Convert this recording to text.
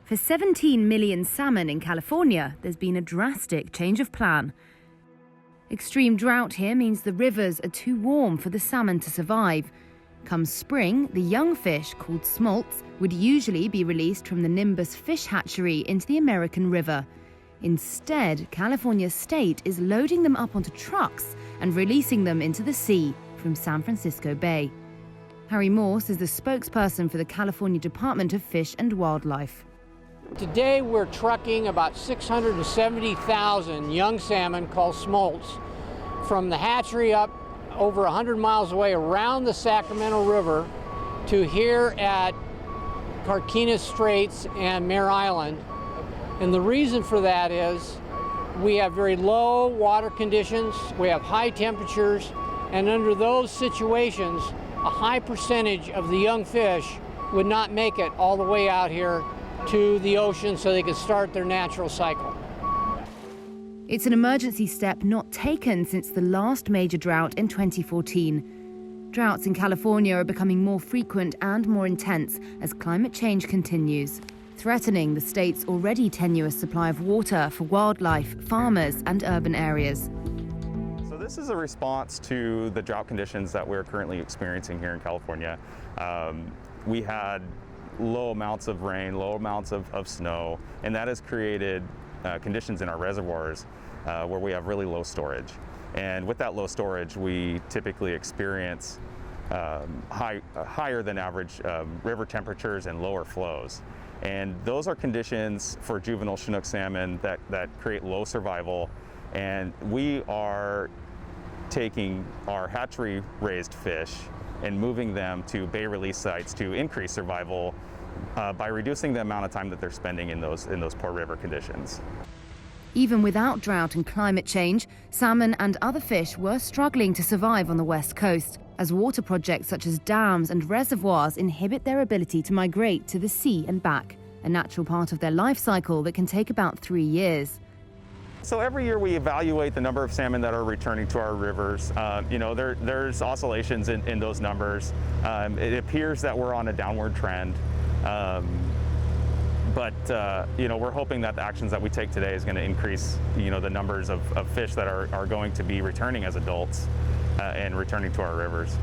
For 17 million salmon in California, there's been a drastic change of plan. Extreme drought here means the rivers are too warm for the salmon to survive. Come spring, the young fish, called smolts, would usually be released from the Nimbus fish hatchery into the American River. Instead, California State is loading them up onto trucks and releasing them into the sea from San Francisco Bay. Harry Morse is the spokesperson for the California Department of Fish and Wildlife. Today we're trucking about 670,000 young salmon called smolts from the hatchery up over 100 miles away around the Sacramento River to here at Carquinez Straits and Mare Island. And the reason for that is we have very low water conditions, we have high temperatures, and under those situations, a high percentage of the young fish would not make it all the way out here to the ocean so they could start their natural cycle. It's an emergency step not taken since the last major drought in 2014. Droughts in California are becoming more frequent and more intense as climate change continues, threatening the state's already tenuous supply of water for wildlife, farmers, and urban areas. So this is a response to the drought conditions that we're currently experiencing here in California. We had low amounts of rain, low amounts of snow, and that has created conditions in our reservoirs where we have really low storage. And with that low storage, we typically experience higher than average river temperatures and lower flows. And those are conditions for juvenile Chinook salmon that create low survival. And we are taking our hatchery-raised fish and moving them to bay release sites to increase survival by reducing the amount of time that they're spending in those poor river conditions. Even without drought and climate change, salmon and other fish were struggling to survive on the West Coast, as water projects such as dams and reservoirs inhibit their ability to migrate to the sea and back, a natural part of their life cycle that can take about 3 years. So every year we evaluate the number of salmon that are returning to our rivers. There's oscillations in those numbers. It appears that we're on a downward trend. But we're hoping that the actions that we take today is going to increase, the numbers of fish that are going to be returning as adults and returning to our rivers.